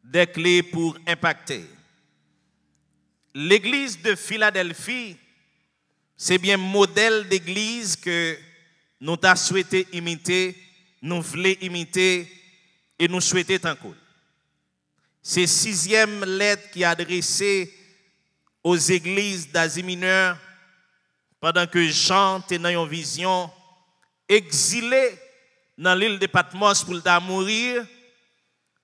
des clés pour impacter. L'église de Philadelphie, c'est bien modèle d'église que nous avons souhaité imiter, nous voulons imiter et nous souhaitons tant cool. C'est 6e lettre qui est adressée aux églises d'Asie mineure pendant que Jean était dans une vision exilé dans l'île de Patmos pour mourir,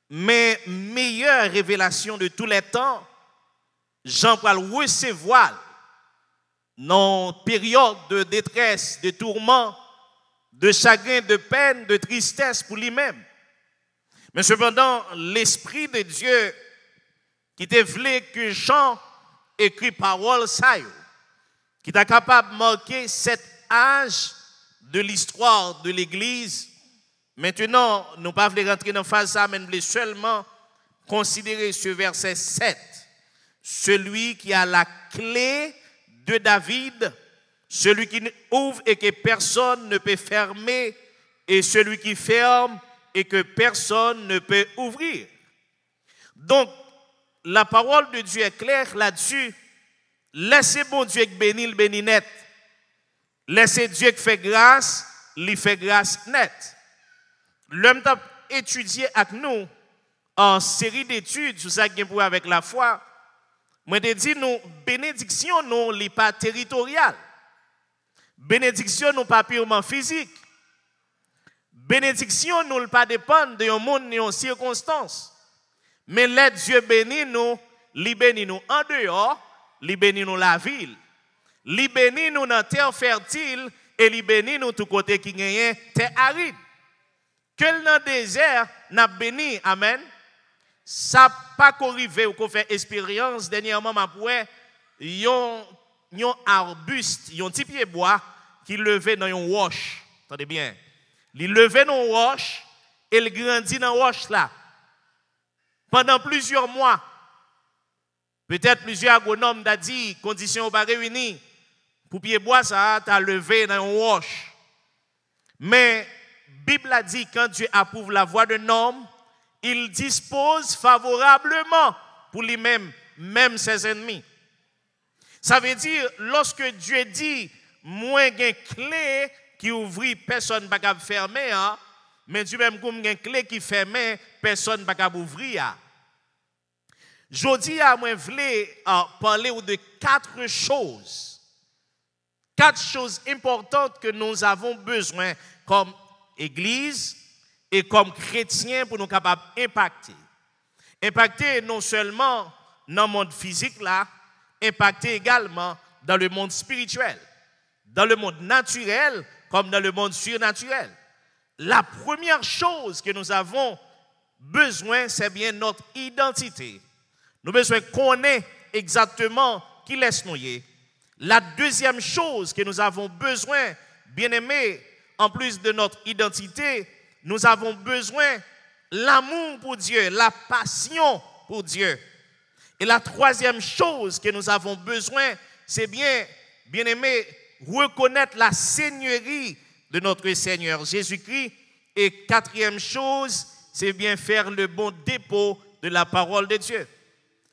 mais meilleure révélation de tous les temps, Jean va recevoir dans une période de détresse, de tourment, de chagrin, de peine, de tristesse pour lui-même. Mais cependant, l'Esprit de Dieu qui te voulait que Jean écrit parole ça, qui est capable de marquer cet âge de l'histoire de l'Église. Maintenant, nous ne pouvons pas rentrer dans la phase ça, mais nous voulons seulement considérer ce verset 7. Celui qui a la clé de David, celui qui ouvre et que personne ne peut fermer, et celui qui ferme et que personne ne peut ouvrir. Donc, la parole de Dieu est claire là-dessus. Laissez bon Dieu bénir le béni net. Laissez Dieu qui fait grâce, lui fait grâce net. L'homme t'a étudié avec nous en série d'études sur ça qui est pour avec la foi. Moi, je dis, nous, bénédiction, non, n'est pas territoriale. Bénédiction, non, pas purement physique. Bénédiction, nous, ne pas dépendre de monde ni en circonstances. Mais let Dieu bénit nous, li bénit nous en dehors, li bénit nous la ville. Li bénit nous dans terre fertile et li bénit nous tout côté qui gagne terre aride. Que dans le désert n'a béni, amen. Ça pas qu'arrivé ou qu'on fait expérience dernièrement m'a poué yon arbuste, yon petit pied bois qui levait dans yon roche. Attendez bien. Il levait dans roche et il grandit dans roche là. Pendant plusieurs mois. Peut-être plusieurs agronomes ont dit conditions pas réunies pour pied bois ça t'a levé dans une roche. Mais Bible a dit quand Dieu approuve la voie d'un homme, il dispose favorablement pour lui-même, même ses ennemis. Ça veut dire, lorsque Dieu dit, moi j'ai une clé qui ouvre, personne ne peut pas fermer, hein? Mais Dieu même comme une clé qui ferme, personne ne peut pas ouvrir. Jodi a moi voulais parler de 4 choses. 4 choses importantes que nous avons besoin comme Église et comme chrétiens pour nous capables d'impacter. Impacter non seulement dans le monde physique là, impacter également dans le monde spirituel, dans le monde naturel comme dans le monde surnaturel. La première chose que nous avons besoin, c'est bien notre identité. Nous avons besoin qu'on ait exactement qui laisse nous. La deuxième chose que nous avons besoin, bien aimé, en plus de notre identité, nous avons besoin l'amour pour Dieu, la passion pour Dieu. Et la troisième chose que nous avons besoin, c'est bien aimé, reconnaître la seigneurie de notre Seigneur Jésus-Christ. Et quatrième chose, c'est bien faire le bon dépôt de la parole de Dieu.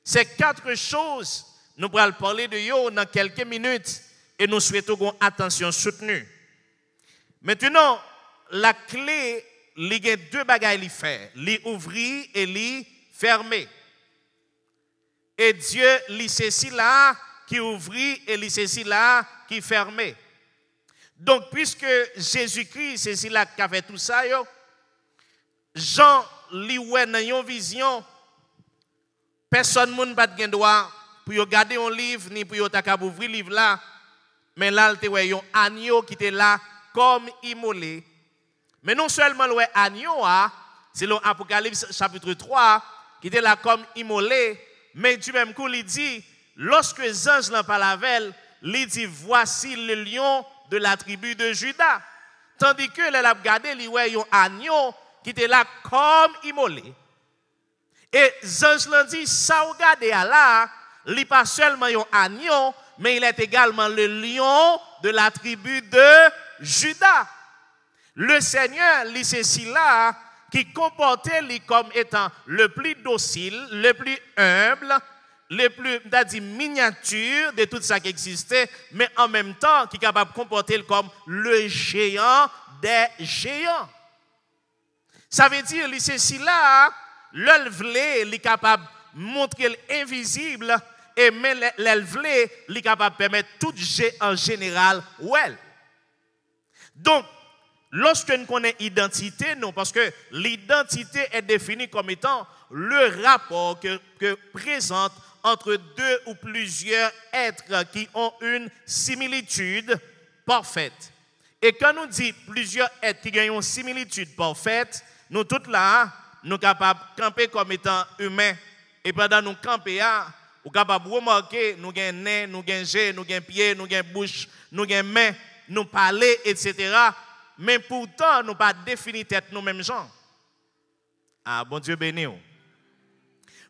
Ces 4 choses, nous allons parler de eux dans quelques minutes et nous souhaitons une attention soutenue. Maintenant, la clé, il y a 2 bagages à faire, l'ouvrir et les fermer. Et Dieu, c'est ceci là qui ouvre et c'est ceci là qui ferme. Donc, puisque Jésus-Christ, c'est ceci là qui a fait tout ça, Jean, lui, dans une vision, personne ne peut pas droit pour regarder un livre, ni pour ouvrir le livre là. Mais là, il y a un agneau qui était là comme immolé. Mais non seulement le agneau, c'est l'Apocalypse chapitre 3, qui était là comme immolé, mais du même coup, il dit, lorsque les anges l'ont parlé, il dit, voici le lion de la tribu de Juda. Tandis que les a regardé, il y a un agneau qui était là comme immolé. Et les anges l'ont dit, ça regardez là, il n'est pas seulement un agneau, mais il est également le lion de la tribu de Juda. Le Seigneur, c'est là qui comportait lui comme étant le plus docile, le plus humble, le plus miniature de tout ça qui existait, mais en même temps qui est capable de comporter comme le géant des géants. Ça veut dire, ceci là, l'œuvre, il est capable de montrer l'invisible, et mais l'œuvre, il est capable de permettre tout en général, ouais. Donc, lorsque nous connaissons l'identité, non, parce que l'identité est définie comme étant le rapport que présente entre deux ou plusieurs êtres qui ont une similitude parfaite. Et quand nous disons plusieurs êtres qui ont une similitude parfaite, nous tous là, nous sommes capables de camper comme étant humains. Et pendant nous camper, nous sommes capables de remarquer, nous avons nez, nous avons jeux, nous avons pieds, nous avons bouche, nous avons mains, nous parler, etc. Mais pourtant, nous pas défini tête nous-mêmes gens. Ah, bon Dieu béni.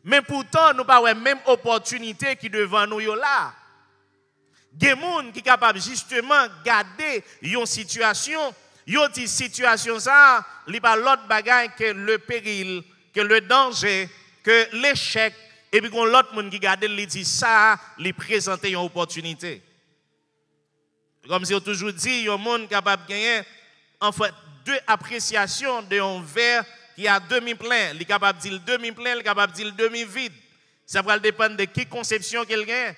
Mais pourtant, nous pas la même opportunité qui devant nous là. Il y a des gens qui sont capables justement de garder une situation. Yo dit situation ça, il pas l'autre bagaille que le péril, que le danger, que l'échec, et puis qu'on l'autre monde qui garde il dit ça, il présenter une opportunité. Comme si on toujours dit, un monde capable de gagner en fait deux appréciations d'un verre qui a demi-plein, il est capable de dire demi-plein, il est capable de dire demi-vide. Ça va dépendre de quelle conception qu'il gagne.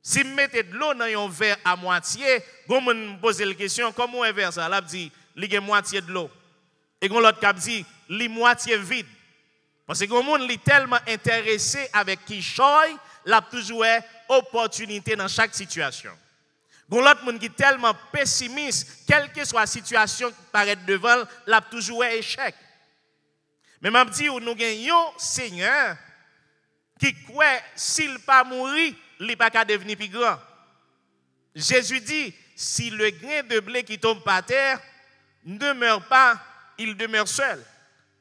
Si vous mettez de l'eau dans un verre à moitié, vous me posez la question, comment un verre ça? Là, dit, il y a moitié de l'eau. Et l'autre cap dit, il est moitié vide. Parce que le monde est tellement intéressé avec qui choisit, il a toujours une opportunité dans chaque situation. L'autre monde qui est tellement pessimiste, quelle que soit la situation qui paraît devant, il a toujours un échec. Mais je dis, nous avons un Seigneur qui croit, s'il pas mourir, il n'est pas qu'à devenir plus grand. Jésus dit, si le grain de blé qui tombe par terre ne meurt pas, il demeure seul.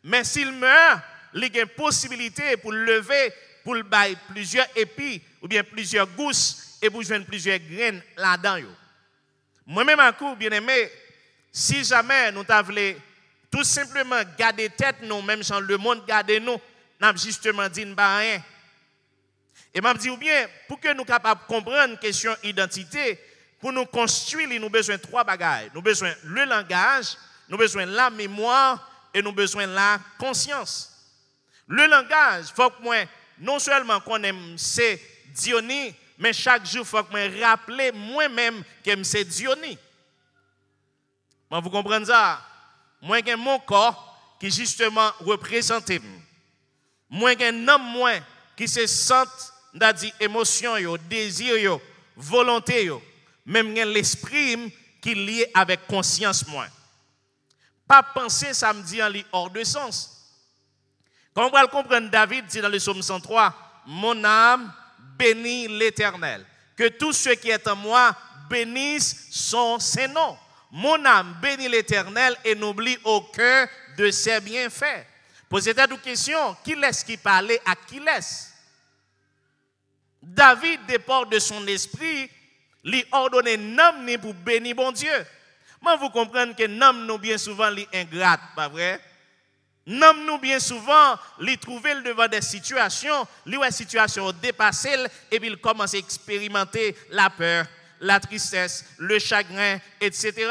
Mais s'il meurt, il y a une possibilité pour le lever, pour le bailler plusieurs épis ou bien plusieurs gousses et pour joindre plusieurs graines là-dedans. Moi-même, à coup, bien aimé, si jamais nous voulons tout simplement garder tête, nous, même sans le monde garder nous, nous avons justement dit rien. Et je me dis, ou bien, pour que nous soyons capables de comprendre la question d'identité, pour nous construire, nous avons besoin de trois bagages. Nous avons besoin le langage, nous avons besoin de la mémoire et nous avons besoin de la conscience. Le langage, il faut que moi, non seulement qu'on aime c'est Dionis, mais chaque jour, il faut que je rappelle moi-même que c'est Dionis. Vous comprenez ça? Moi, j'ai mon corps qui justement représente. Moi, j'ai un homme moi qui se sent dit émotion, désir, volonté, même l'esprit qui est lié avec conscience moi. Pas penser samedi en lit hors de sens. Quand on va le comprendre, David dit dans le psaume 103, mon âme bénit l'Éternel. Que tout ce qui est en moi bénisse son Saint-Nom. Mon âme bénit l'Éternel et n'oublie aucun de ses bienfaits. Posez-vous une question, qui laisse qui parler à qui laisse? David dépend de son esprit, lui ordonne nom pour bénir bon Dieu. Mais vous comprenez que nom nous bien souvent les ingrate, pas vrai? Nom nous bien souvent les trouver devant des situations, les situations dépassées et puis il commence à expérimenter la peur, la tristesse, le chagrin, etc.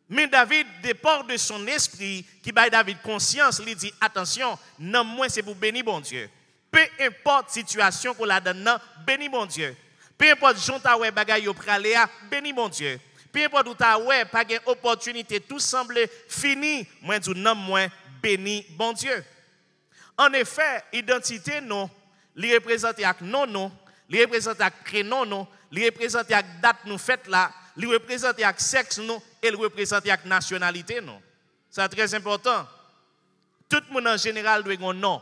Mais David dépend de son esprit qui baille David conscience, lui dit attention, nom moi c'est pour bénir bon Dieu. Peu importe la situation qu'on la donne, bénis mon Dieu. Peu importe si tu as bagay yo praléa, bénis mon Dieu. Peu importe où tu as pas de opportunité, tout semble fini, moi dis non moi bénis bon Dieu. En effet, identité non, li représente avec non, li représente avec prénom non, li représente avec date nous fête là, li représente avec sexe non et li représente avec nationalité non. C'est très important. Tout le monde en général doit un nom.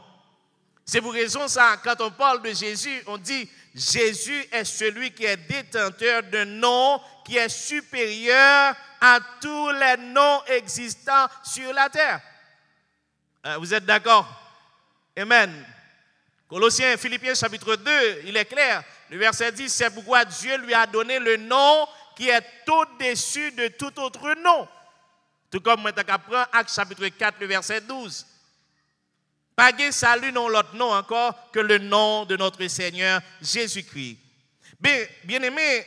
C'est pour raison ça, quand on parle de Jésus, on dit Jésus est celui qui est détenteur d'un nom qui est supérieur à tous les noms existants sur la terre. Vous êtes d'accord? Amen. Colossiens, Philippiens chapitre 2, il est clair. Le verset 10, c'est pourquoi Dieu lui a donné le nom qui est au-dessus de tout autre nom. Tout comme moi, prend Acte chapitre 4, le verset 12. Pas de salut non l'autre nom encore que le nom de notre Seigneur Jésus-Christ. Bien aimé,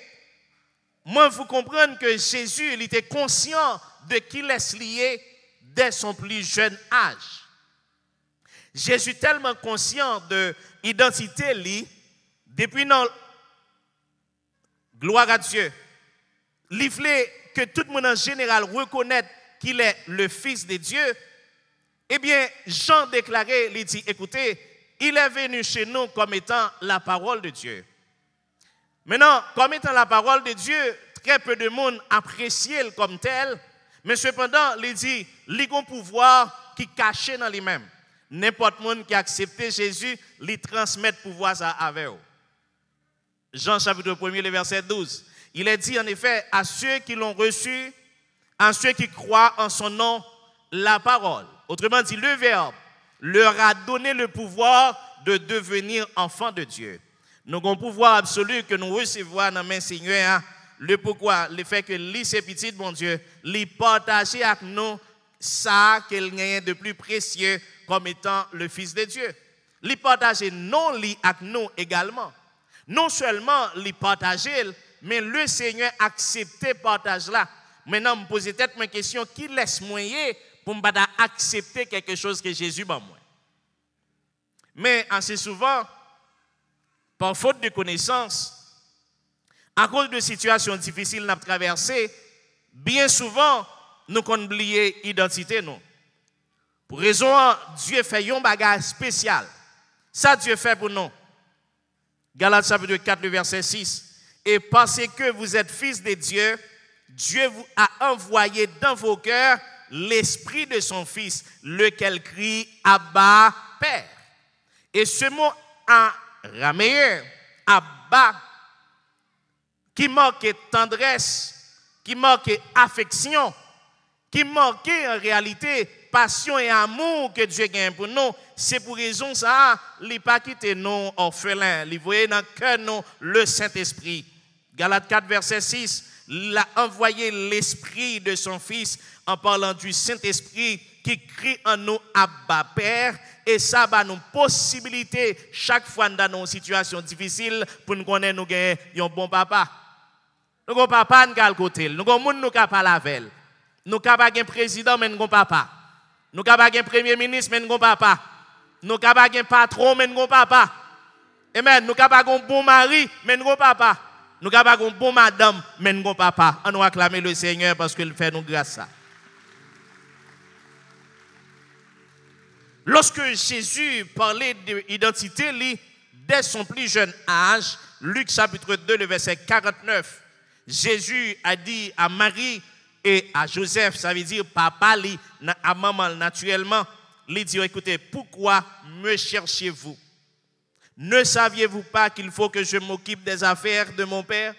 moi, vous comprenez que Jésus, il était conscient de qui laisse lié dès son plus jeune âge. Jésus est tellement conscient de l'identité, depuis non, gloire à Dieu, il voulait que tout le monde en général reconnaisse qu'il est le Fils de Dieu. Eh bien, Jean déclarait, il dit, écoutez, il est venu chez nous comme étant la parole de Dieu. Maintenant, comme étant la parole de Dieu, très peu de monde apprécie comme tel, mais cependant, il dit, il a un pouvoir qui est caché dans lui-même. N'importe monde qui a accepté Jésus, lui transmet le pouvoir ça avec eux. Jean chapitre 1, le verset 12. Il est dit en effet à ceux qui l'ont reçu, à ceux qui croient en son nom, la parole. Autrement dit, le Verbe leur a donné le pouvoir de devenir enfants de Dieu. Nous avons un pouvoir absolu que nous recevons dans le Seigneur. Le pourquoi, le fait que lui, c'est petit, bon Dieu, lui partager avec nous ça qu'il y a de plus précieux comme étant le Fils de Dieu. Lui partager non lui avec nous également. Non seulement lui partager, mais le Seigneur accepter partage là. Maintenant, je me pose peut-être ma question, qui laisse moyen pour me accepter quelque chose que Jésus m'a moi? Mais assez souvent, par faute de connaissance, à cause de situations difficiles à traverser, bien souvent, nous oublions l'identité. Pour raison, Dieu fait un bagage spécial. Ça, Dieu fait pour nous. Galates chapitre 4, le verset 6. Et parce que vous êtes fils de Dieu, Dieu vous a envoyé dans vos cœurs l'esprit de son Fils, lequel crie Abba, Père. Et ce mot araméen, Abba, qui marque tendresse, qui marque affection, qui marque en réalité passion et amour que Dieu gagne pour nous, c'est pour raison ça, il n'a pas quitté nous orphelins, il voyait dans le cœur nous le Saint-Esprit. Galates 4, verset 6, il a envoyé l'Esprit de son Fils en parlant du Saint-Esprit qui crie en nous Abba Père, et ça va nous possibilité chaque fois dans nos situations difficiles pour nous connaître nous gagner un bon papa. Nous avons papa nous le côté, nous avons monde nous pas la veille. Nous avons un président mais nous avons papa. Nous avons un premier ministre mais nous avons papa. Nous avons un patron mais nous avons papa. Amen, nous avons un bon mari mais nous avons papa. Nous avons un bon madame mais nous avons papa. On nous acclamer le Seigneur parce qu'il fait nous grâce. Lorsque Jésus parlait d'identité, dès son plus jeune âge, Luc chapitre 2, le verset 49, Jésus a dit à Marie et à Joseph, ça veut dire papa, à maman naturellement, il dit, écoutez, pourquoi me cherchez-vous? Ne saviez-vous pas qu'il faut que je m'occupe des affaires de mon Père?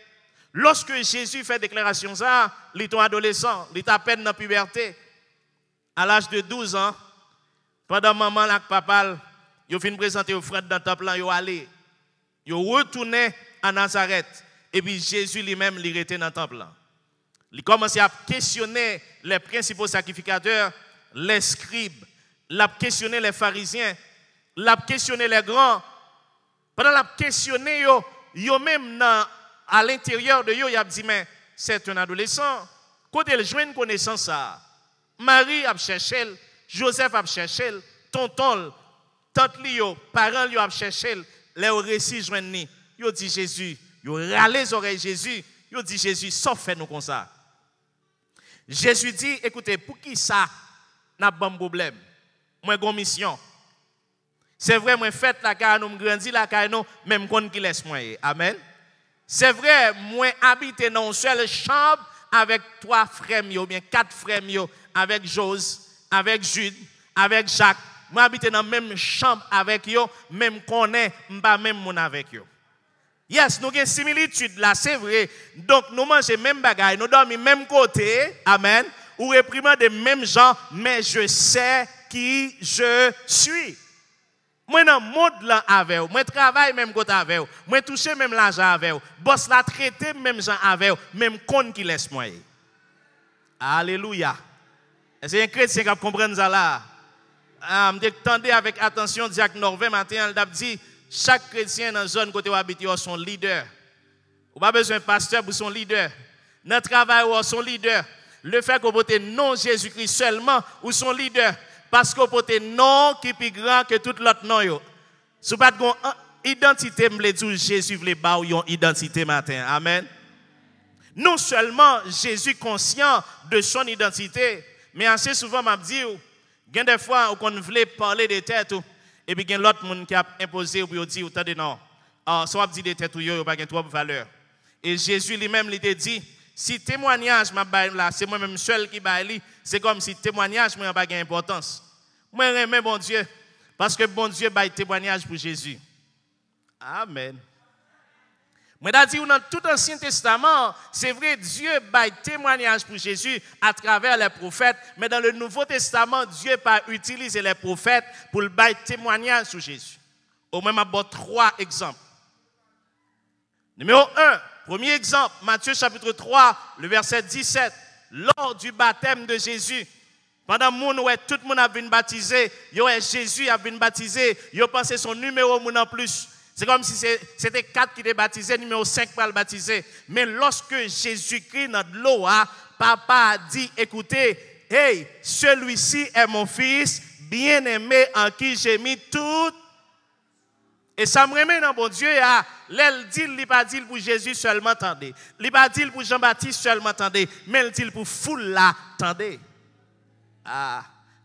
Lorsque Jésus fait déclaration ça, il est adolescent, il est à peine dans la puberté, à l'âge de 12 ans, pendant maman et papa, ils viennent présenter aux frères dans le temple, ils sont allés. Ils retourné à Nazareth. Et puis Jésus lui-même, il était dans le temple. Il commençait à questionner les principaux sacrificateurs, les scribes, il a questionné les pharisiens, il a questionné les grands. Pendant qu'il a questionné, ils même à l'intérieur de eux, il a dit, mais c'est un adolescent. Quand il joue une connaissance, ça, Marie a cherché, Joseph a cherché, tonton, tante Lio, parents lui a cherché, les récits joignent. Ils ont dit Jésus, ils ont râlé les oreilles Jésus, ils ont dit Jésus, sauf fait nous comme ça. Jésus dit, écoutez, pour qui ça n'a pas de problème? Moi, j'ai une mission. C'est vrai, moi, fait la carrière, nous grandis la carrière, même quand qui laisse moi. Amen. C'est vrai, moi, habite dans une seule chambre avec 3 frères, ou bien 4 frères, avec Jose, avec Jude, avec Jacques. Moi, habite dans la même chambre avec eux, même qu'on est, pas même mon avec eux. Yes, nous avons une similitude là, c'est vrai. Donc, nous mangeons même bagaille, nous dormons même côté, amen, ou réprimons des mêmes gens, mais je sais qui je suis. Moi, dans le monde là avec vous, moi, travaille même côté avec vous, moi, touche même l'argent avec vous, boss la traiter même gens avec vous, même con qui laisse moi. Alléluia. C'est un chrétien qui comprend ça là. M'entendez avec attention Jacques Norvin matin, il a dit chaque chrétien dans la zone côté où habite son leader. Ou pas besoin de pasteur pour son leader. Dans le travail ou son leader. Le fait qu'on porte non Jésus-Christ seulement ou son leader parce qu'on porte non qui est plus grand que tout l'autre nom yo. Si pas de identité me dit Jésus veut ba ou une identité matin. Amen. Non seulement Jésus conscient de son identité, mais assez souvent m'a dit il y a des fois où on voulait parler des têtes et puis il y a l'autre monde qui a imposé ou puis dit attendez non. Soit dit des têtes ou yo pas gain trop valeur. Et Jésus lui-même lui dit si témoignage m'a là c'est moi même seul qui baille, c'est comme si témoignage m'a pas gain importance. Moi j'aime bon Dieu parce que bon Dieu baille témoignage pour Jésus. Amen. Moi j'ai dit dans tout l'Ancien Testament, c'est vrai Dieu baille témoignage pour Jésus à travers les prophètes, mais dans le Nouveau Testament, Dieu pas utilisé les prophètes pour le baille témoignage sur Jésus. Au moins m'a 3 exemples. Numéro 1, premier exemple, Matthieu chapitre 3, le verset 17. Lors du baptême de Jésus, pendant que tout le monde a été baptisé, Jésus a été baptisé, il pensé son numéro en plus. C'est comme si c'était 4 qui étaient baptisés, numéro 5 pour le baptiser. Mais lorsque Jésus-Christ dans l'eau, papa a dit, écoutez, hey, celui-ci est mon fils bien-aimé en qui j'ai mis tout. Et ça me remet dans bon Dieu, l'elle dit, il pas dit pour Jésus seulement, attendez. Il pas dit pour Jean-Baptiste seulement, attendez. Mais il dit pour foule là, attendez.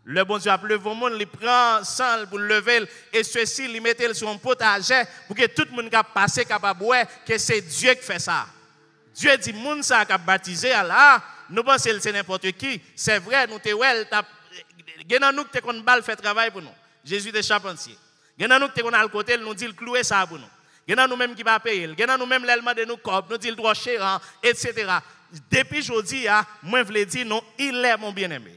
Le bon Dieu a levé au monde, il prend sang pour le lever, et ceci, il met sur un potager pour que tout le monde qui passe, capable de voir que c'est Dieu qui fait ça. Dieu dit, moun ça qui a baptisé, là, nous pensons que c'est n'importe qui. C'est vrai, nous te well, nous qui te balle fait travail pour nous. Jésus de charpentier. Nous qui te à côté, nous dit clouer ça pour nous. Nous même qui va payer. Nous même l'élément de nous cop, nous dit le droit cher, etc. Depuis aujourd'hui, moi je veux dire non, il est mon bien-aimé.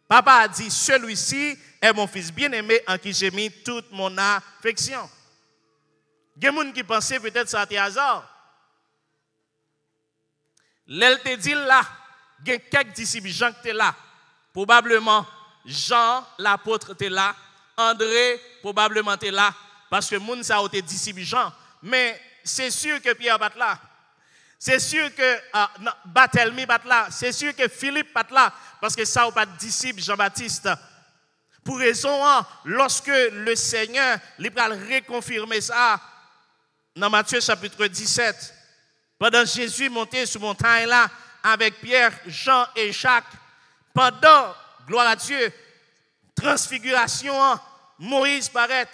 Papa a dit, celui-ci est mon fils bien-aimé en qui j'ai mis toute mon affection. Il y a des gens qui pensaient peut-être que c'était hasard. L'elle te dit là, il y a quelques disciples, Jean qui étaient là. Probablement, Jean, l'apôtre, était là. André, probablement, était là. Parce que moun ça a été disciple Jean. Mais c'est sûr que Pierre bat là. C'est sûr que Barthélemy bat là. C'est sûr que Philippe bat là. Parce que ça n'a pas de disciple Jean-Baptiste. Pour raison, lorsque le Seigneur lui va reconfirmer ça, dans Matthieu chapitre 17, pendant Jésus montait sur montagne là, avec Pierre, Jean et Jacques, pendant, gloire à Dieu, transfiguration, Moïse paraît,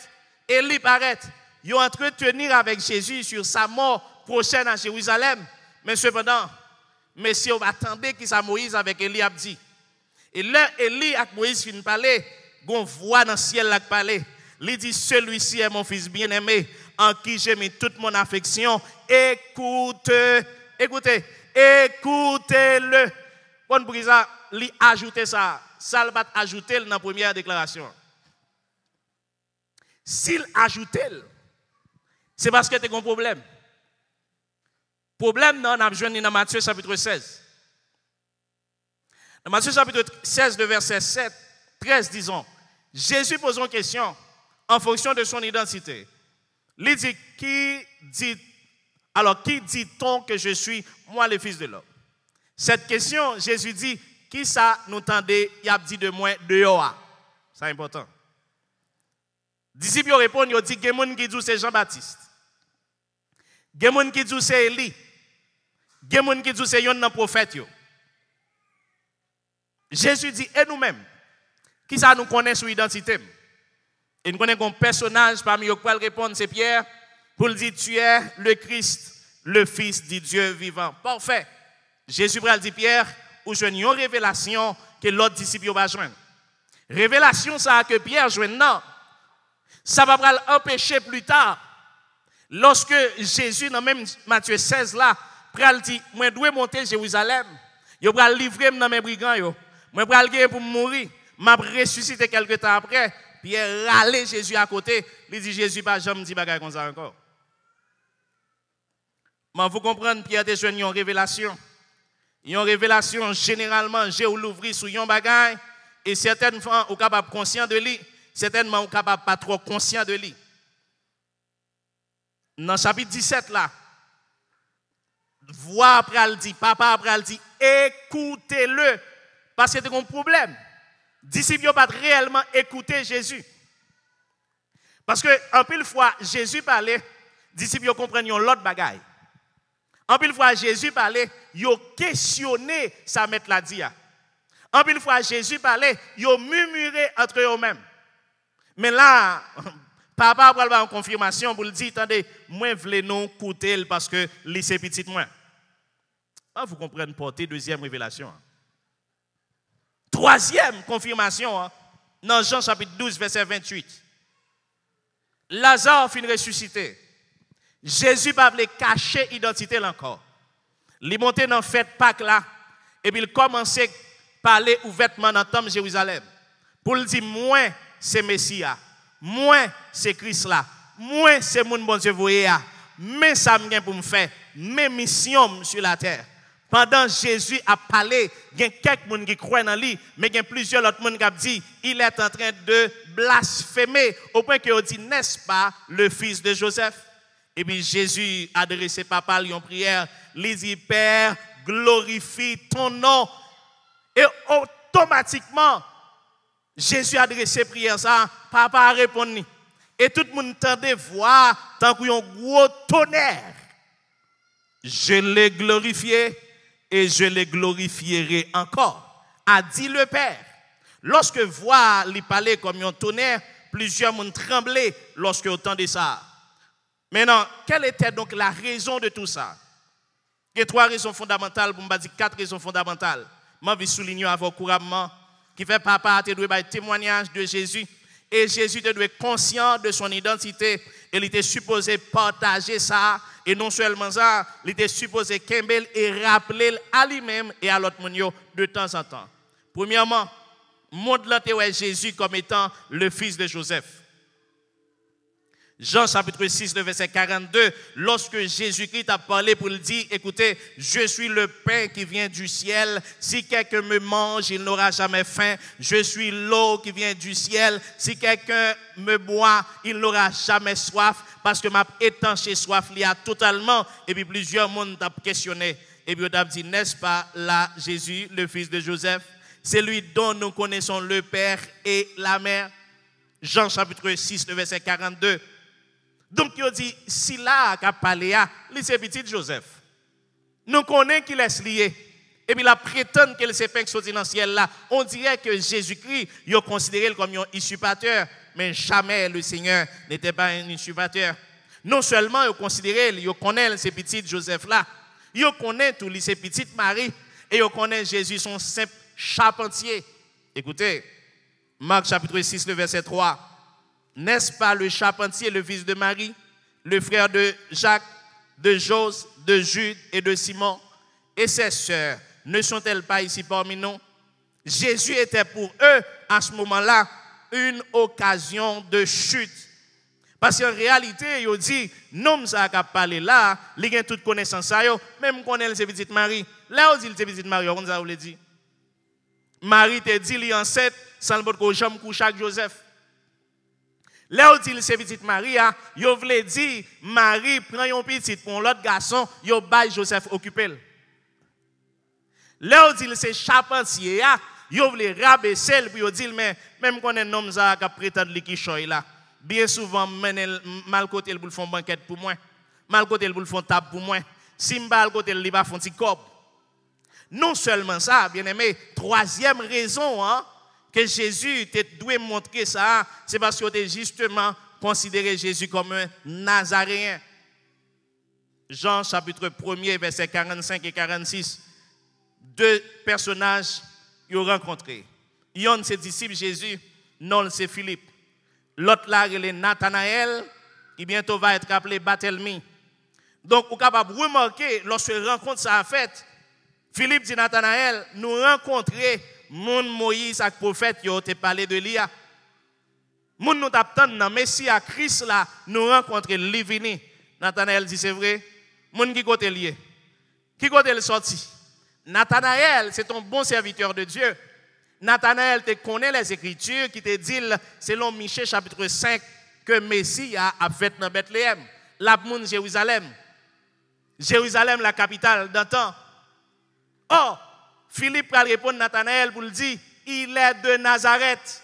Élie paraît, ils ont entretenu avec Jésus sur sa mort prochaine à Jérusalem. Mais cependant, messieurs, on attendait qu'il soit Moïse avec Élie a dit. Et là, Élie avec Moïse finit de parler, on voit dans le ciel là qui parler. Il dit, celui-ci est mon fils bien-aimé, en qui j'ai mis toute mon affection. Écoutez-le. Bon, pour ça, il ajoute ça. Ça va ajouter dans la première déclaration. S'il ajoute, c'est parce que tu as un problème. Problème, non, on a besoin dans Matthieu chapitre 16. Dans Matthieu chapitre 16, de verset 7, 13, disons, Jésus pose une question en fonction de son identité. Il dit, qui dit-on que je suis, moi, le Fils de l'homme? Cette question, Jésus dit, qui ça nous tendait, il a dit de moi, dehors. C'est important. Disciples répondent, ils disent, il y a des gens qui disent c'est Jean-Baptiste. Il y a des gens qui disent c'est Élie. Il y a des gens qui disent c'est un prophète. Jésus dit, et nous-mêmes, qui ça nous connaît sur l'identité? Et nous connaissons un personnage parmi eux qui répondre, c'est Pierre, pour dire, tu es le Christ, le Fils du Dieu vivant. Parfait. Jésus dit, Pierre, ou je n'ai une révélation que l'autre disciple va joindre. Révélation, ça que Pierre joint, non. Ça va l'empêcher plus tard. Lorsque Jésus, dans même Matthieu 16, là, pral dit, moi, je dois monter Jérusalem. Je vais livrer dans mes brigands. Je vais aller pour mourir. Je vais ressusciter quelques temps après. Pierre râle Jésus à côté. Il dit, Jésus, pas jamais dit bagaille comme ça encore. Mais vous comprenez, Pierre a une révélation. Une révélation, généralement, j'ai l'ouvrir sur un bagage, et certaines fois, on est capable conscient de lui, certainement, on est capable pas trop conscient de lui. Dans le chapitre 17, là, voix après elle dit, papa après elle dit, écoutez-le, parce que c'est un problème. Disciples n'ont pas réellement écouté Jésus. Parce que, en pile fois, Jésus parlait, disciples comprennent l'autre bagaille. En pile fois, Jésus parlait, ils ont questionné sa maître la dit. En pile fois, Jésus parlait, ils ont murmuré entre eux-mêmes. Mais là, papa va avoir une confirmation pour le dire, attendez, moi, je voulais nous écouter parce que c'est petit moi. Ah, vous comprenez, portée, deuxième révélation. Troisième confirmation, dans Jean chapitre 12, verset 28. Lazare finit ressuscité. Jésus ne voulait pas cacher l'identité encore. Il est monté dans la fête Pâques là, et puis il commençait à parler ouvertement dans le temple de Jérusalem. Pour le dire, moi, c'est Messia. Moi, c'est Christ là. Moi, c'est mon bon Dieu voyé. Mais ça me pour me faire. Mes missions sur la terre. Pendant Jésus a parlé, il y a quelques personnes qui croient dans lui, mais il y a plusieurs autres personnes qui ont dit il est en train de blasphémer, au point qu'il dit, n'est-ce pas, le fils de Joseph? Et puis Jésus a adressé papa une prière, il dit, Père, glorifie ton nom. Et automatiquement, Jésus a adressé prière ça, papa a répondu. Et tout le monde entendait voir tant qu'il y a un gros tonnerre. Je l'ai glorifié et je les glorifierai encore, a dit le Père. Lorsque voix lui parlait comme un tonnerre, plusieurs monde tremblaient lorsque entendait ça. Maintenant, quelle était donc la raison de tout ça? Il y a trois raisons fondamentales, pour me dire quatre raisons fondamentales. Je vais souligner avant couramment qui fait papa te doit témoignage de Jésus et Jésus te doit être conscient de son identité et il était supposé partager ça et non seulement ça, il était supposé Kembel et rappeler à lui-même et à l'autre monde de temps en temps. Premièrement, montre Jésus comme étant le fils de Joseph. Jean chapitre 6, le verset 42, lorsque Jésus-Christ a parlé pour le dire, écoutez, je suis le pain qui vient du ciel, si quelqu'un me mange, il n'aura jamais faim, je suis l'eau qui vient du ciel, si quelqu'un me boit, il n'aura jamais soif, parce que m'a étanché soif lié totalement, et puis plusieurs monde t'a questionné, et puis on a dit, n'est-ce pas là, Jésus, le fils de Joseph, c'est lui dont nous connaissons le Père et la Mère. Jean chapitre 6, le verset 42. Donc, il dit, si là, qu'a parlé, c'est petit Joseph. Nous connaissons qu'il est lié. Et puis, la prétend qu'il s'est peint sorti dans le ciel là. On dirait que Jésus-Christ, il a considéré comme un usurpateur, mais jamais le Seigneur n'était pas un usurpateur. Non seulement il considéré, il connaît ces petits Joseph là, il connaît tous ces petites Marie, et il connaît Jésus, son simple charpentier. Écoutez, Marc chapitre 6, le verset 3. N'est-ce pas le charpentier, le fils de Marie, le frère de Jacques, de Jose, de Jude et de Simon? Et ses sœurs, ne sont-elles pas ici parmi nous? Jésus était pour eux, à ce moment-là, une occasion de chute. Parce qu'en réalité, il dit, non, ça a parlé là, il a toute connaissance, même qu'on est petite Marie. Là, on dit que petite Marie, on vous dit. Marie te dit, il est enceinte, sans le que j'aime coucher avec Joseph. Là où dit c'est petite Marie, yo voulait dire Marie prend un petit pour l'autre garçon, yo bail Joseph occupé. Là où dit c'est charpentier, yo voulait rabaisser pour yo dire mais même qu'on est homme ça qui prétend qui choy là. Bien souvent mal côté pour le font banquette pour moi, mal côté pour le font table pour moi. Si mal côté il va font petit corps. Non seulement ça, bien-aimé, troisième raison que Jésus te doit montrer ça, c'est parce qu'il a justement considéré Jésus comme un Nazaréen. Jean chapitre 1er, versets 45 et 46. Deux personnages qu'ils ont rencontrés. Un de ses disciples, Jésus, non, c'est Philippe. L'autre là, il est Nathanaël, qui bientôt va être appelé Barthélemy. Donc, vous êtes capable de remarquer, lorsque la rencontre ça a fait, Philippe dit Nathanaël, nous rencontrer mon Moïse et prophète qui ont parlé de l'IA. Mon nous t'attend dans Messie à Christ là, nous rencontrer Livini. Nathanaël dit c'est vrai. Mon qui côté lié. Qui côté le sorti? Nathanaël, c'est un bon serviteur de Dieu. Nathanaël te connaît les Écritures qui te dit, selon Michée chapitre 5, que Messie a fait dans Bethléem, la moun Jérusalem. Jérusalem, la capitale d'antan. Oh, Philippe va répondre à Nathanaël pour lui dire, il est de Nazareth.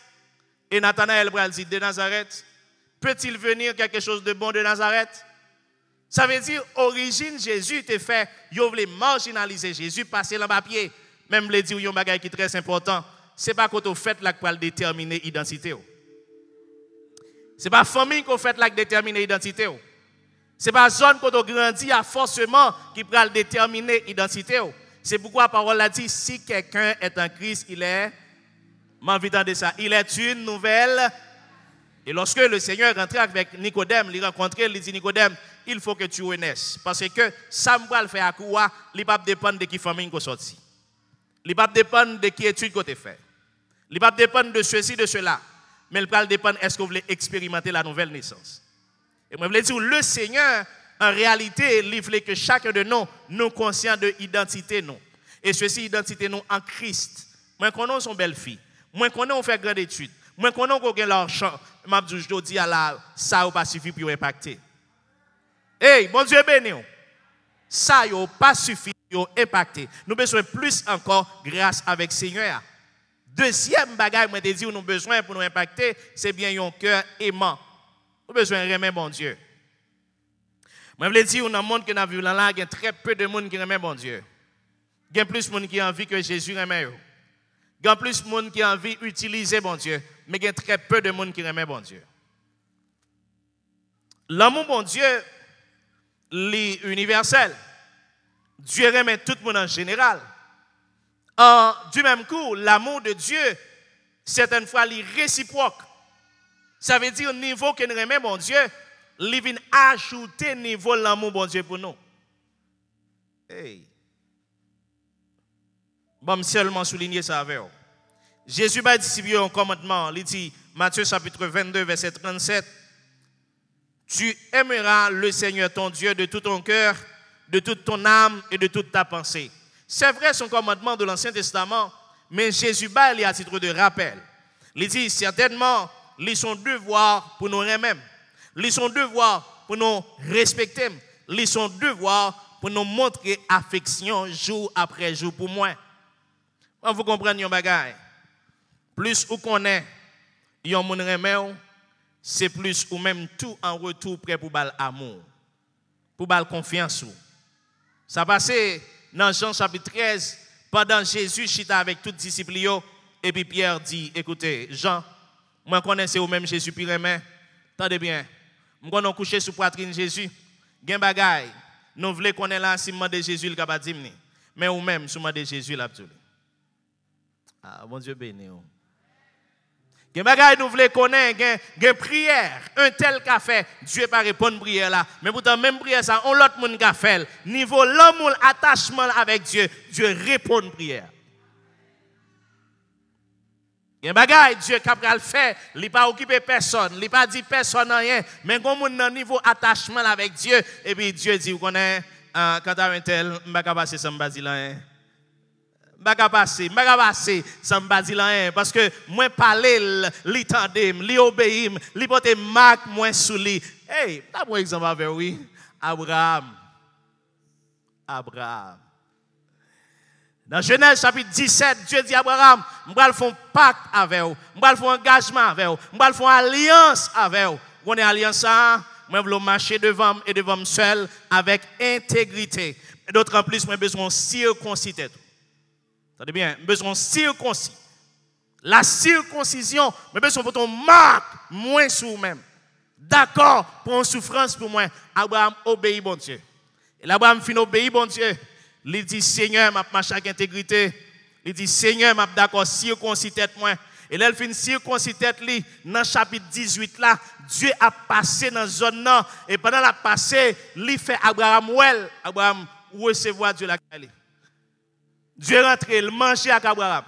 Et Nathanaël va dire, de Nazareth, peut-il venir quelque chose de bon de Nazareth? Ça veut dire, origine Jésus te fait, il voulait marginaliser Jésus, passer dans le papier. Même le dire, il y a un bagage qui est très important. Ce n'est pas quand on fait là qu'on va déterminer l'identité. Ce n'est pas la famille qu'on fait là qui détermine l'identité. Ce n'est pas la zone qu'on grandit à forcément qui va déterminer l'identité. C'est pourquoi la parole a dit, si quelqu'un est en Christ, il est, m'invitant de ça, il est une nouvelle. Et lorsque le Seigneur rentrait avec Nicodème, il rencontrait, il dit Nicodème, il faut que tu renaisses. Parce que ça me va le faire à quoi, il ne va pas dépendre de qui famille qu'on sorti. Il ne va pas dépendre de qui étude qu'on a fait. Il ne va pas dépendre de ceci, de cela. Mais il va dépendre, est-ce que vous voulez expérimenter la nouvelle naissance. Et moi, je voulais dire, le Seigneur, en réalité, il voulait que chacun de nous, nous conscients de l'identité, nous. Et ceci, identité, nous, en Christ. Moi, qu'on a son belle-fille. Moi, qu'on a fait grande étude. Moi, qu'on a qu'on a l'argent. Je dis à la, ça n'a pas suffi pour impacter. Hey, bon Dieu béni. Ça n'a pas suffi pour impacter. Nous avons besoin plus encore grâce avec le Seigneur. Deuxième bagage, moi, je dis, nous avons besoin pour nous impacter, c'est bien un cœur aimant. Nous avons besoin de remettre bon Dieu. Moi, je veux dire, dans le monde que nous vivons là, il y a très peu de monde qui remet bon Dieu. Il y a plus de monde qui a envie que Jésus remet. Il y a plus de monde qui a envie d'utiliser bon Dieu. Mais il y a très peu de monde qui remet bon Dieu. L'amour bon Dieu, est universel. Dieu remet tout le monde en général. Du même coup, l'amour de Dieu, certaines fois, il est réciproque. Ça veut dire, au niveau que nous remet bon Dieu, il vient ajouter niveau l'amour bon Dieu pour nous. Hey. Bon, seulement souligner ça avec vous. Jésus va distribuer un commandement. Il dit, Matthieu chapitre 22, verset 37, tu aimeras le Seigneur ton Dieu de tout ton cœur, de toute ton âme et de toute ta pensée. C'est vrai son commandement de l'Ancien Testament, mais Jésus va il à titre de rappel. Il dit certainement, ils sont devoirs pour nous remettre. Ils sont devoirs pour nous respecter. Ils sont devoirs pour nous montrer affection jour après jour pour moi. Vous comprenez un bagage. Plus ou qu'on est, yon moun remet, c'est plus ou même tout en retour prêt pour bal amour, pour bal confiance. Ça passait dans Jean chapitre 13, pendant Jésus chita avec toutes les disciples, et puis Pierre dit, écoutez, Jean, moi connaissez ou même Jésus puis remet, attendez bien, moi on couché sous poitrine Jésus, gen bagay, nous voulons connaître là si de Jésus le capable dire, mais ou même sous de Jésus là. Ah, bon Dieu béni. Gen bagay nous voulons connaître, gen prière, un tel qu'a fait, Dieu pas répondre prière là, mais pourtant même prière ça, on l'autre monde qu'a fait, niveau l'amour, attachement avec Dieu, Dieu répond prière. Gen bagay Dieu capable faire, il pas occuper personne, il pas dit personne rien, mais quand on a un niveau attachement avec Dieu et puis Dieu dit vous connaissez quand un tel, m'pa passer ça m'pa dire là. M'pa passer ça m'pa dire là parce que moi parler, li tandem, li obéir, li porter marque moi sous lui. Hey, t'as bon exemple avec oui, Abraham. Dans Genèse chapitre 17, Dieu dit à Abraham, je vais faire un pacte avec vous, je vais faire un engagement avec vous, je vais faire une alliance avec vous. Vous avez une alliance, je vais marcher devant et devant seul avec intégrité. D'autant plus, j'ai besoin de circoncis. Attendez bien, j'ai besoin de circoncis. La circoncision, j'ai besoin de ton marque, moins sur vous-même. D'accord, pour une souffrance pour moi, Abraham obéit bon Dieu. Et Abraham finit obéir bon Dieu. Il dit, Seigneur, m'a marché avec intégrité. Il dit, Seigneur, m'a d'accord, circoncis tête moi. Et là, il finit circoncis tête li. Dans le chapitre 18 là, Dieu a passé dans la zone là. Et pendant la passé, il fait Abraham well. Abraham recevoir Dieu la calé. Dieu rentre, il mange avec Abraham.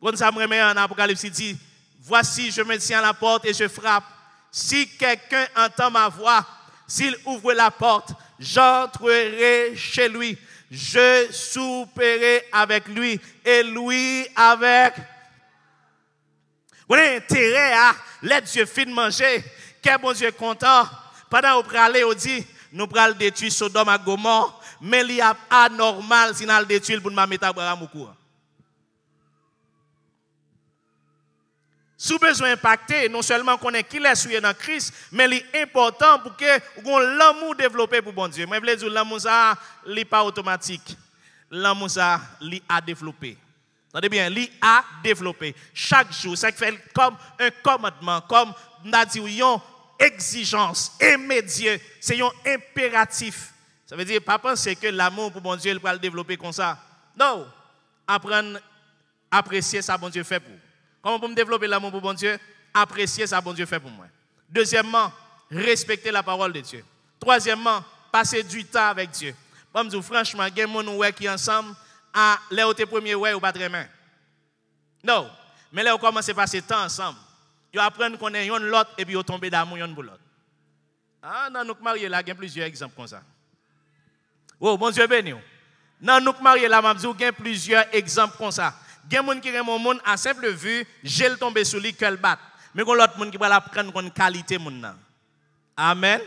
Quand ça me remet en Apocalypse, il dit, voici, je me tiens à la porte et je frappe. Si quelqu'un entend ma voix, s'il ouvre la porte, j'entrerai chez lui. je souperai avec lui et lui avec. Vous avez intérêt à les Dieu fin de manger, que bon Dieu content. Pendant que vous allez, vous dit, nous allons détruire Sodome et Gomorrhe, mais il y a anormal si nous allons détruire pour nous mettre à Abraham au courant. Si vous avez besoin d'impacter, non seulement qu'on est qu'il est souillé dans Christ, mais il est important pour que vous ayez l'amour développé pour bon Dieu. Moi, je veux dire, l'amour, ça n'est pas automatique. L'amour, ça, il a développé. Entendez bien, il a développé. Chaque jour, ça fait comme un commandement, comme on a dit, une exigence immédiate, c'est un impératif. Ça veut dire, pas penser que l'amour pour bon Dieu, il va le développer comme ça. Non, apprendre à apprécier ça, bon Dieu fait pour vous. Comment pour me développer l'amour pour bon Dieu? Apprécier ça, bon Dieu fait pour moi. Deuxièmement, respecter la parole de Dieu. Troisièmement, passer du temps avec Dieu. Bon, me dire franchement, il y a des gens qui ensemble, à les premiers ouais ou pas très bien. Non, mais là, on commence à passer temps ensemble. Ils apprennent qu'on est l'autre et puis ils tombent d'amour pour l'autre. Ah, non, nous mariés là, il y a plusieurs exemples comme ça. Oh, bon Dieu béni. Non, nous mariés là, il y a plusieurs exemples comme ça. Il y a des gens qui aiment mon monde à simple vue, j'ai tombé sur lui, qu'elle bat. Mais il y a l'autre monde qui va apprendre qu'on qualité mon nan. Amen.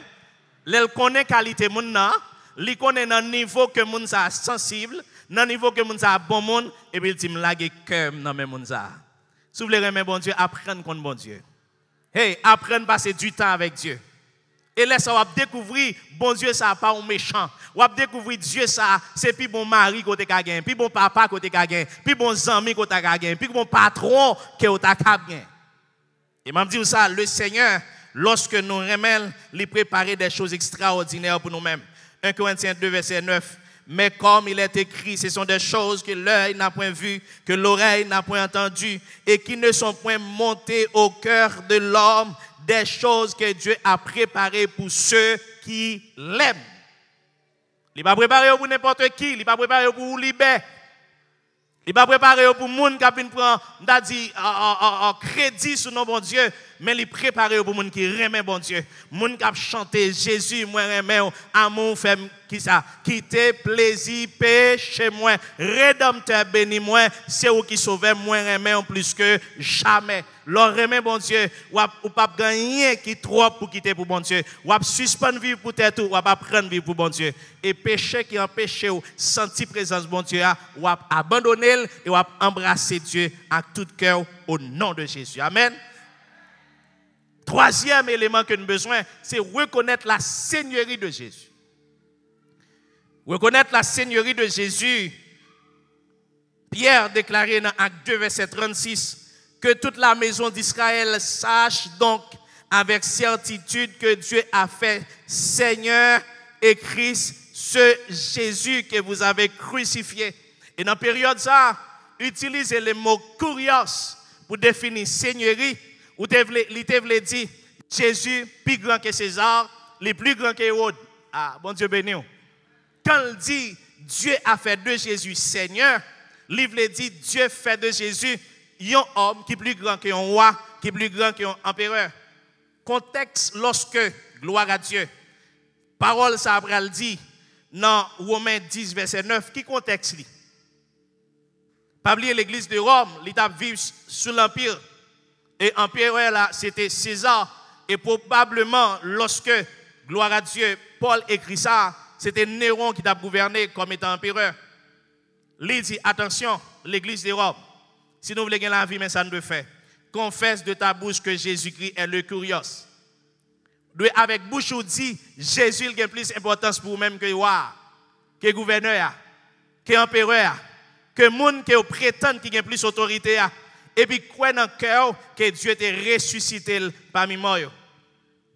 L'elle connaît qualité mon nan, il connaît dans le niveau que mon sa sensible, dans le niveau que mon sa bon monde, et puis il dit me lague cœur dans mes mon sa. Si vous voulez aimer bon Dieu, apprendre contre bon Dieu. Hey, apprendre à passer du temps avec Dieu. Et là, ça va découvrir, bon Dieu, ça n'a pas un méchant. On va découvrir Dieu, ça, c'est plus bon mari côté Kaguen, plus bon papa côté Kaguen, plus bon ami côté Kaguen, plus bon patron côté Kaguen. Et m'a dit ça, le Seigneur, lorsque nous remettons, il prépare des choses extraordinaires pour nous-mêmes. 1 Corinthiens 2, verset 9. Mais comme il est écrit, ce sont des choses que l'œil n'a point vues, que l'oreille n'a point entendues, et qui ne sont point montées au cœur de l'homme, des choses que Dieu a préparées pour ceux qui l'aiment. Il n'est pas préparé pour n'importe qui, il n'est pas préparé pour libérer. Il n'est pas préparé pour les gens qui prennent crédit sur nos bon Dieu, mais il est préparé pour les gens qui remettent bon Dieu. Les gens qui chantent Jésus, moi remets, amour, fait qui ça? Quitter plaisir, péché, moi, rédempteur béni, moi, c'est vous qui sauvez, moi remets plus que jamais. Leur remet bon Dieu, ou pas gagner qui trop pour quitter pour bon Dieu. Ou suspendre vivre pour tête ou pas prendre vivre pour bon Dieu. Et péché qui empêche ou sentir présence bon Dieu, ou abandonner et ou embrasser Dieu à tout cœur au nom de Jésus. Amen. Troisième élément que nous avons besoin, c'est reconnaître la seigneurie de Jésus. Reconnaître la seigneurie de Jésus. Pierre déclarait dans Acte 2, verset 36, que toute la maison d'Israël sache donc avec certitude que Dieu a fait Seigneur et Christ, ce Jésus que vous avez crucifié. Et dans la période ça, utilisez le mot kurios pour définir seigneurie. Ou il te dit Jésus plus grand que César, le plus grand que Hérode. Ah, bon Dieu béni. Quand il dit Dieu a fait de Jésus Seigneur, il veut dire Dieu fait de Jésus un homme qui est plus grand qu'un roi, qui est plus grand qu'un empereur. Contexte lorsque, gloire à Dieu, parole ça après le dit dans Romains 10, verset 9, qui contexte li? Pas oublier l'église de Rome, l'état vivre sous l'empire. Et empereur là, c'était César. Et probablement, lorsque, gloire à Dieu, Paul écrit ça, c'était Néron qui t'a gouverné comme étant empereur. Il dit, attention, l'église de Rome, si nous voulons gagner la vie, mais ça ne peut faire. Confesse de ta bouche que Jésus-Christ est le kurios. Avec bouche ou dit, Jésus a plus d'importance pour vous-même que roi, que gouverneur, que empereur, que monde qui prétend qu'il a plus d'autorité. Et puis, croire dans le cœur que Dieu t'a ressuscité parmi moi.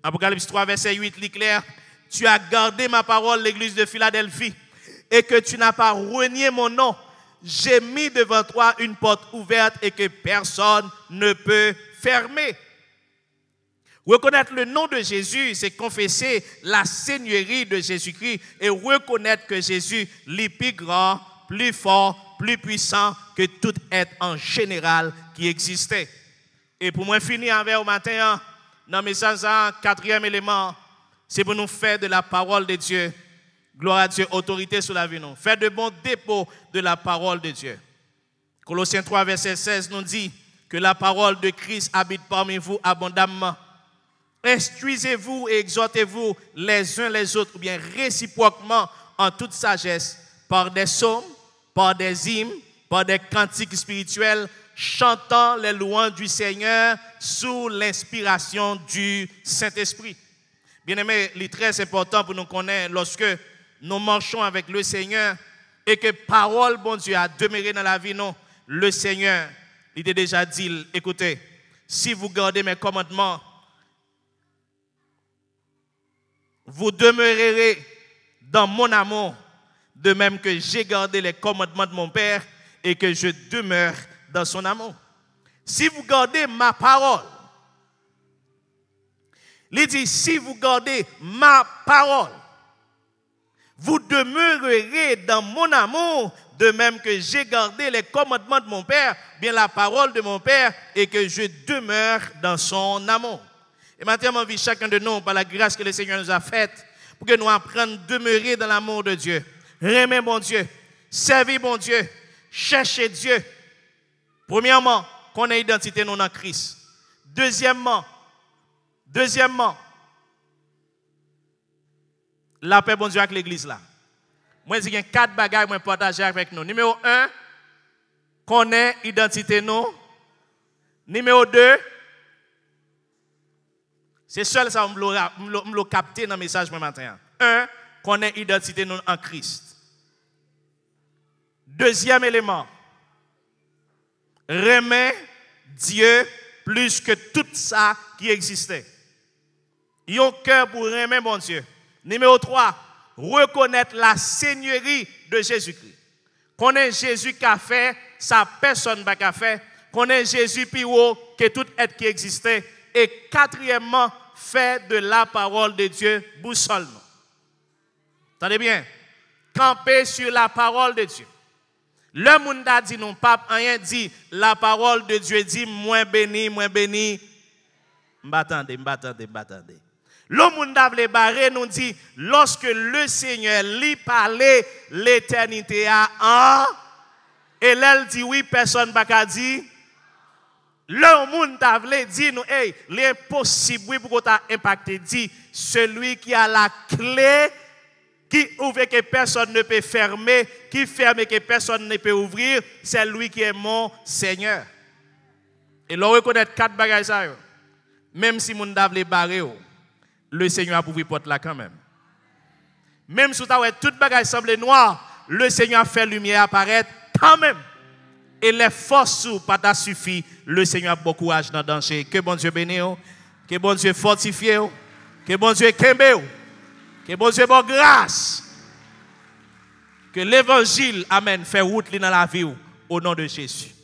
Apocalypse 3, verset 8, l'éclair. Tu as gardé ma parole, l'église de Philadelphie, et que tu n'as pas renié mon nom. J'ai mis devant toi une porte ouverte et que personne ne peut fermer. Reconnaître le nom de Jésus, c'est confesser la seigneurie de Jésus-Christ et reconnaître que Jésus est plus grand, plus fort, plus puissant que tout être en général qui existait. Et pour moi finir avec au matin, dans le message, quatrième élément, c'est pour nous faire de la parole de Dieu Gloire à Dieu, autorité sur la vie. Nous. Faites de bons dépôts de la parole de Dieu. Colossiens 3, verset 16 nous dit que la parole de Christ habite parmi vous abondamment. Instruisez-vous et exhortez-vous les uns les autres, ou bien réciproquement en toute sagesse, par des psaumes, par des hymnes, par des cantiques spirituels, chantant les louanges du Seigneur sous l'inspiration du Saint-Esprit. Bien-aimés, il est très important pour nous connaître lorsque nous marchons avec le Seigneur et que parole, bon Dieu, a demeuré dans la vie, non. Le Seigneur, il a déjà dit, écoutez, si vous gardez mes commandements, vous demeurerez dans mon amour, de même que j'ai gardé les commandements de mon Père et que je demeure dans son amour. Si vous gardez ma parole, il dit, si vous gardez ma parole, vous demeurerez dans mon amour, de même que j'ai gardé les commandements de mon Père, bien la parole de mon Père, et que je demeure dans son amour. Et maintenant, envie chacun de nous, par la grâce que le Seigneur nous a faite, pour que nous apprenions à demeurer dans l'amour de Dieu. Aimer bon Dieu, servir bon Dieu, chercher Dieu. Premièrement, qu'on ait identité non en Christ. Deuxièmement, la paix bon Dieu avec l'église là. Moi, je dis 4 bagages que je partager avec nous. Numéro 1, qu'on ait identité non. Numéro 2, c'est seul ça que je l'ai capté dans le message ce matin. 1, qu'on ait identité non en Christ. Deuxième élément, remet Dieu plus que tout ça qui existait. Ils ont cœur pour remettre mon Dieu. Numéro 3, reconnaître la seigneurie de Jésus-Christ. Connaître Jésus qui a fait, ça personne n'a pas fait. Connaître Jésus plus haut que tout être qui existait. Et quatrièmement, faire de la parole de Dieu boussole. Attendez bien. Camper sur la parole de Dieu. Le monde a dit non, pape, rien dit. La parole de Dieu dit, moins béni, moins béni. M'attendez. Le monde a voulu barrer, nous dit, lorsque le Seigneur lui parlait, l'éternité a un. Et elle dit oui, personne n'a pas dit. Le monde a voulu dire, nous, hey, l'impossible, oui, pour qu'on impacté, dit, celui qui a la clé, qui ouvre que personne ne peut fermer, qui ferme que personne ne peut ouvrir, c'est lui qui est mon Seigneur. Et l'on reconnaît 4 bagages, même si mon a voulu barrer, le Seigneur a ouvert porte là quand même. Même si tout bagage semble noir, le Seigneur a fait lumière apparaître quand même. Et les forces pas suffit, le Seigneur a beaucoup courage dans le danger. Que bon Dieu bénisse, que bon Dieu fortifie, que bon Dieu kembe, que bon Dieu bonne grâce. Que l'évangile, amen, fait route dans la vie au nom de Jésus.